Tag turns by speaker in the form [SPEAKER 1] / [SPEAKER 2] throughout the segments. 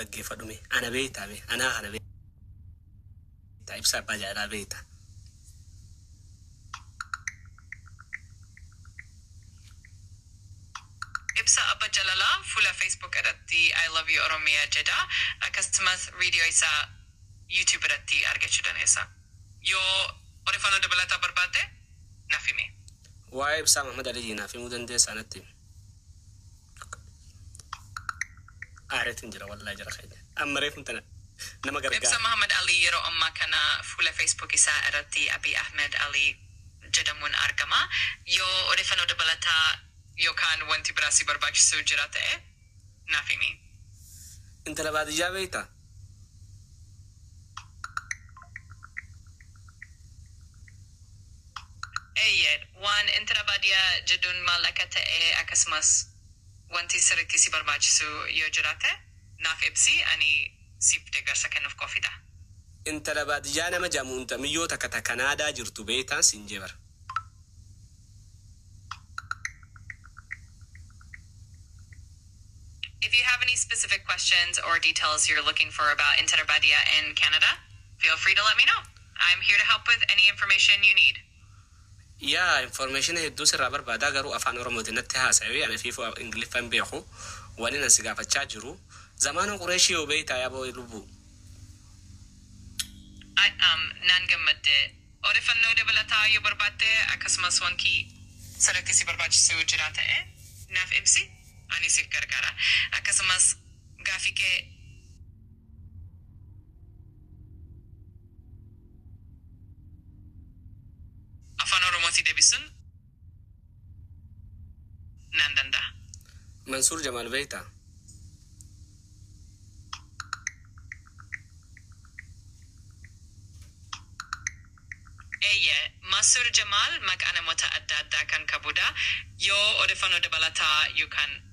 [SPEAKER 1] دقيفة دومي أنا بيتا بي أنا بيتا إبسا باجا أنا بيتا
[SPEAKER 2] إبسا أبا جلالا فولا فيسبوك أردتي I love you أروميا جدا أكستمث فيديو إسا يوتيوب أردتي أرجع شدان إسا يو أريفانو دبلتا بربادة نافيمي
[SPEAKER 1] واي إبسا محمد علي نافي مودن دي سانتي أعرف تنجرا والله جرا خير أما ريف انتنا نما قرقا
[SPEAKER 2] إبسا محمد علي يرو أما كان فولا فيسبوك إسا أردتي أبي أحمد علي جدمون أرقما يو أريفانو دبلتا يو كان وانتي براسي برباش سوجراته نافيمي
[SPEAKER 1] انت لبعد جابيتا
[SPEAKER 2] ايد وان انت لبعديا جدون مالكته اكسمس وانتي سرتي سي برباش سو يوجراته ناف ابسي اني سيب تقر سكن في كوفي ده
[SPEAKER 1] انت لبعد جانا مجامو انت ميوتا كتا كندا جرتو بيتا سنجبر
[SPEAKER 2] If you have any specific questions or details you're looking for about Interbadia in Canada, feel free to let me know. I'm here to help with any information you need.
[SPEAKER 1] يا information هدوس الرابر بعد أجرو أفعل رمضان التهاس أوي أنا في فو إنجليز فهم بيخو ولينا سقافة تشاجرو زمانه قريشي وبيت يا أبو يلبو
[SPEAKER 2] نانجمد أوريفنو دبلتا يبرباتة أكسمس وانكي سرتي سي برباج سو جراته ناف إبسي أني سيف كركارا أكسمس غافيك أفانو روموتي دبسون ناندندا
[SPEAKER 1] منصور جمال بيتا
[SPEAKER 2] ايه مسور جمال مك أنا متعدد دا كان كبودا يو أوريفانو دبلتا يو كان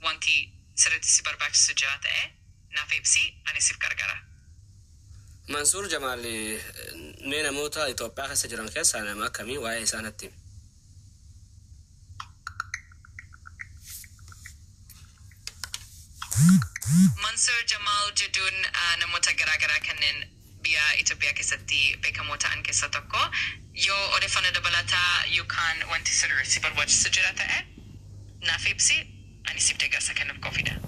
[SPEAKER 2] وانتي سرتي سي برباج سو جراته ناف إبسي أني سيف كركارا
[SPEAKER 1] منصور جمال نينا موتا إثيوبيا خس جران كيس أنا ما كمي واي سانتي
[SPEAKER 2] منصور جمال جدون نموتا غراغرا كنن بيا إثيوبيا كستي بكموتا أن كستوكو يو أوريفانو دبلتا يو كان وانتي سرتي برباج سو جراته ناف إبسي أني سيف تقر سكن في كوفي ده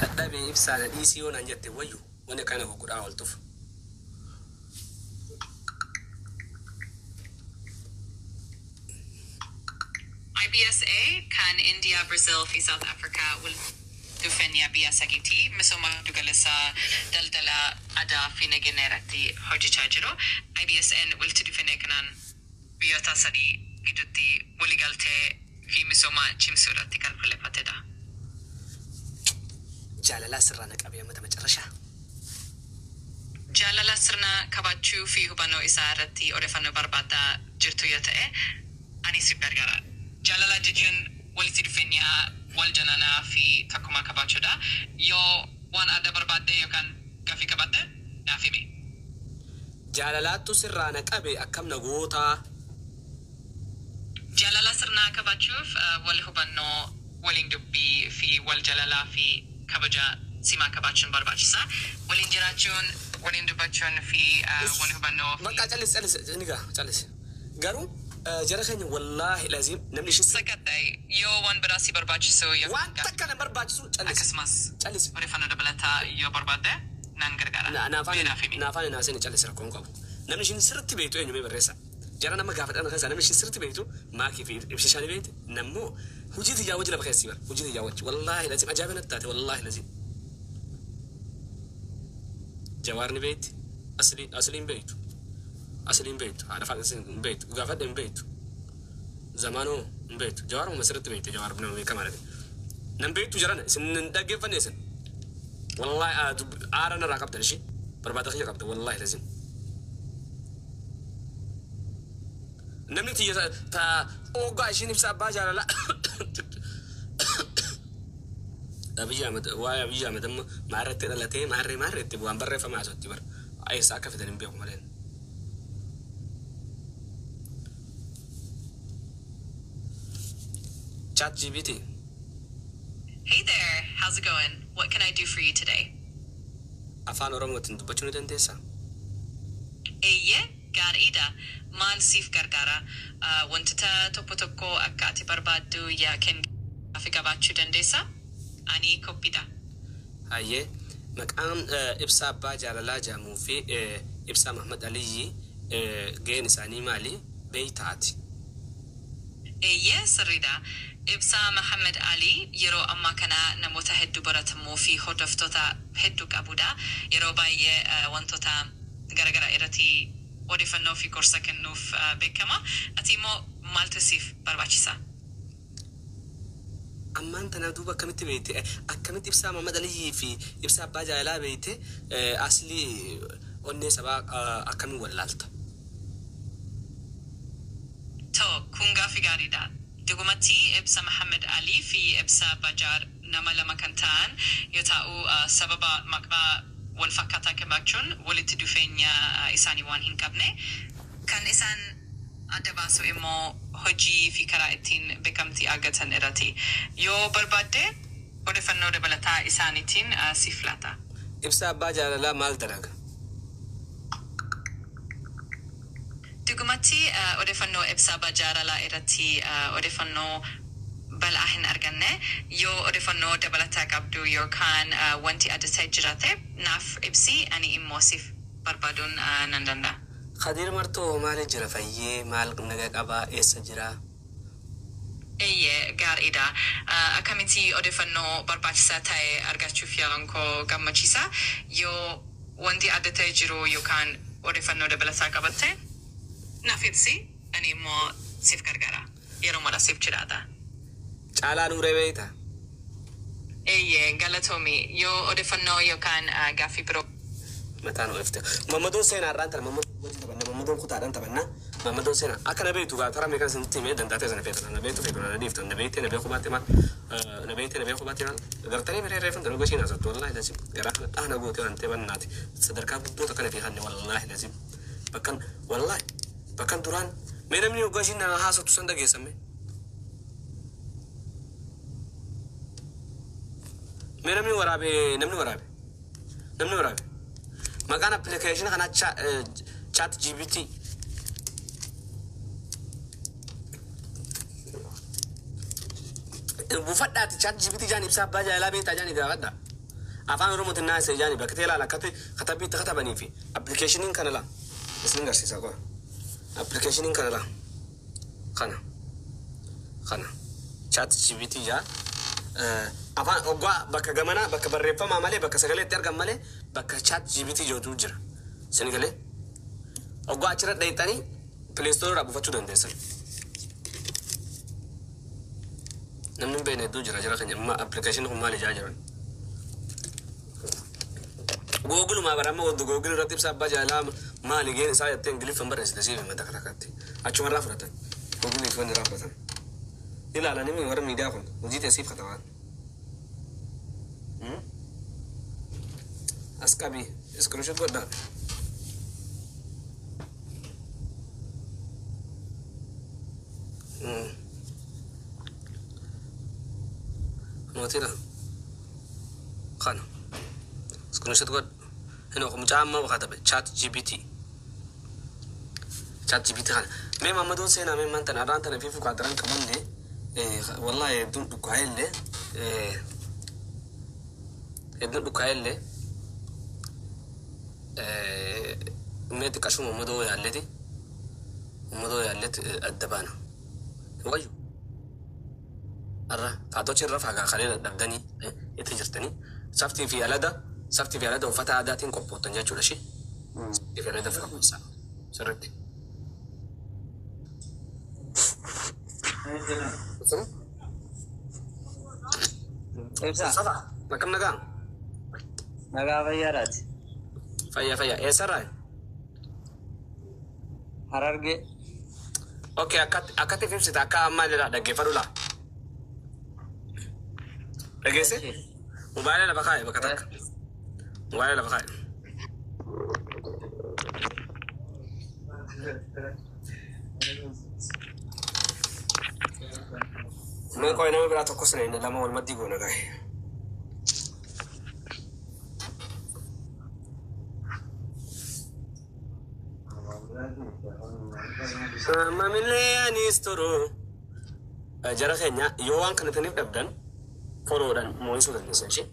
[SPEAKER 1] أدبي إبسا نديسي ونانجت ويو وانا كان هو قد أول طف
[SPEAKER 2] IBSA كان إنديا برازيل في ساوث أفريقيا والدوفينيا بيا ساكيتي مسوما دوغالسا دلدلا أدا في نجنيرتي حوجي تاجرو IBSN والتدوفينيا كنان بيوتا سدي جدتي وليغالتي في مسوما تشمسورتي كالكولي باتدا
[SPEAKER 1] جاللا سرانك أبي متى مجرشة
[SPEAKER 2] جاللا سرنا كباتشو في هبانو إسارتي أوريفانو بربادا جرتو يتأ أني سيبرغارا جاللا جيجن والتدوفينيا والجنانا في تاكوما كباتشو دا يو وان أدا بربادة يو كان كافي كباتة نافيمي
[SPEAKER 1] جاللاتو سرانك أبي أكم نغوتا
[SPEAKER 2] جاللا سرنا كباتشوف والهبانو ولين دبي في والجلالا في كبجا سيما كباتشون برباتشسا ولين جراتشون ولين دباتشون في والهبانو
[SPEAKER 1] ما قاعد جالس نيجا جالس قارو جرخني والله لازم نمشي
[SPEAKER 2] سكتاي يو وان براسي برباتشسو يو
[SPEAKER 1] وان تكنا برباتشسو جالس
[SPEAKER 2] أكسماس
[SPEAKER 1] جالس
[SPEAKER 2] وريفانو دبلتا يو بربادة نانغرغارا
[SPEAKER 1] نافاني ناسين جالس ركون قبو نمشي نسرت بيتو إنه مبرسا جرنا ما قافت أنا خلاص أنا مش سرت بيتو ما كيف يمشي شاني بيت نمو وجيت يا وجه لبخير سيبر وجيت يا وجه والله لازم أجابنا التاتي والله لازم جوارني بيت أصلين بيت هذا فاكسين بيت وقافت بيت زمانه بيت جوار مسرت بيت جوار بنو كمان نم بيت جرنا سن دقيق فنيسن والله أنا راقبت الشيء بربادة خير راقبت والله لازم نمني تيجي تا أوقع شيء نفسه باجر لا أبي جامد ما رت لا تي ما رت تبغى برا فما صوت تبر أي ساكة في دنيا بيوم مالين ChatGPT.
[SPEAKER 2] Hey there, how's it going? What can I do for you today?
[SPEAKER 1] afaan oromootiin dubbachuu ni dandeessaa?
[SPEAKER 2] Eeyyee gaariidha. Maal siif gargaara? Wantoota tokko tokko akka ati barbaaddu yaa kennuuf qabaachuu dandeessaa? Ani koppiidha.
[SPEAKER 1] Hayyee maqaan ibsaa abbaa jaalalaa jedhamuu fi ibsaa Mahmad Aliyyi gaheen isaanii maali? Beeytaati.
[SPEAKER 2] Eeyyee sirriidha. Ibsaa Muhammad Ali yeroo ammaa kana namoota hedduu baratamuu fi hordoftoota hedduu qabudha. Yeroo baay'ee wantoota garagara irratti odeeffannoo fi gorsa kennuuf beekama. Ati immoo maaltu siif barbaachisa?
[SPEAKER 1] Ammaan tana duuba akkamitti beekte? Akkamitti ibsaa Mahmad Aliyyi fi ibsaa abbaa jaalalaa beekte? Aslii onnee sabaa akkamiin wallaalta?
[SPEAKER 2] Kun gaaffii gaariidha. Dhugumatti ibsa Muhammad Ali fi ibsa Bajaar nama lama kan ta'an yoo ta'u sababa maqaa wal fakkaataa qabaachuun walitti dhufeenya isaanii waan hin qabne kan isaan adda baasu immoo hojii fi karaa ittiin beekamtii argatan irratti yoo barbaadde odeeffannoo dabalataa isaaniitiin siif laata.
[SPEAKER 1] Ibsa abbaa jaalalaa maal dalaga?
[SPEAKER 2] Dhugumatti odeeffannoo ibsa abbaa jaalalaa irratti odeeffannoo bal'aa hin arganne yoo odeeffannoo dabalataa qabdu yookaan wanti adda ta'e jiraate naaf ibsi ani immoo siif barbaaduun nan danda'a.
[SPEAKER 1] Khadiir Martoo maal jira fayyee maal nagaa qabaa eessa jira?
[SPEAKER 2] Eeyyee gaariidha. Akkamitti odeeffannoo barbaachisaa ta'e argachuuf yaalan koo gammachiisa. Yoo wanti adda ta'e jiru yookaan odeeffannoo dabalataa qabatte naaf ibsi ani immoo siif gargaara. Yeroo mala siif jiraata.
[SPEAKER 1] Caalaa Nuuree beektaa?
[SPEAKER 2] Eeyyee galatoomi yoo odeeffannoo yookaan gaaffii biroo.
[SPEAKER 1] Mataan oofte. Mammadoon seenaa irraan tana mammadoon kutaadhaan taphanna. Mammadoon seenaa akka na beektu gaafara meeqan isinitti himee dandaatee sana feetana. Na beektu feetana na dhiiftan. Na beektee na beekuu baatte maal? Na beektee na beekuu baatte maal? Gartanii biree reefan dalagaa isheen haasattu wallaahi lazim. Garaa kana dhaana gootee waan ta'e bannaati. Sadarkaa guddoota kana fi hanne wallaahi lazim. Bakkan wallaahi bakkan duraan mee namni hoggaa ishiin na haasattu san dhageessame. Mee namni waraabe maqaan appilikeeshina kana chat GPT buufadhaati chat GPT jaan ibsaa abbaa jaalalaa beektaa jaani gaafadha afaan oromootiin naasee jaani bakkatee laala akkatti katabiitti katabanii fi appilikeeshiniin kana laa isin garsiisa qoa appilikeeshiniin kana laa kana chat GPT jaa afaan oggaa bakka gamanaa bakka barreeffamaa malee bakka sagaleetti argan malee bakka chat GPT jootu jira. Sini galee oggaa achirra dhayxanii pileestooraa buufachuu dandeessan. Namni hin beekne hedduu jira kan amma appilikeeshinii kun maal ijaa jiran. Google barama wanti Google irratti ibsa abbaa jaalalaa maali gaheen isaa jettee Ingiliffaan barreessite siif himata takkaatti. Achumarraa fudhatan. Google ifan irraa fudhatan. Ilaalanii warra miidiyaa kun hojii teessiif katabaan. Askabi screenshot godhaa. Mootila kana screenshot godha. Hin okum caamma wakatabe chat GPT kana. Mee Mammadoon seenaa mee maanta naadhaan tana fi fukaadaran qabanne wallahi hedduun dhukkaa'ellee mee xiqqashuu Mammadoo yaalleeti adda baana wayyu arra taatochi irra faagaa kalee dhabdanii itti jirtanii saftii fi alada uffata aadaatiin qophoottan jechuudha shi ifi alada fakkeessaa sirriitti. Ibsa. Nakam nagaa.
[SPEAKER 3] Nagaa fayyaadhaati.
[SPEAKER 1] Fayyaa. Eessarraa?
[SPEAKER 3] Hararge.
[SPEAKER 1] Okay, akkatti ibsita akka ammaa jedha dhaggeeffadhu laa. Dhageesse? Mobaayila lafa kaa'e bakka takka. Mobaayila lafa kaa'e. Mee qo'ee nama biraa tokkos lama wal maddii goona gahe. Mamillee anis turu jara keenya yoo waan kana taniif dhabdan foloodhaan moo'isuu dandeessan ishee.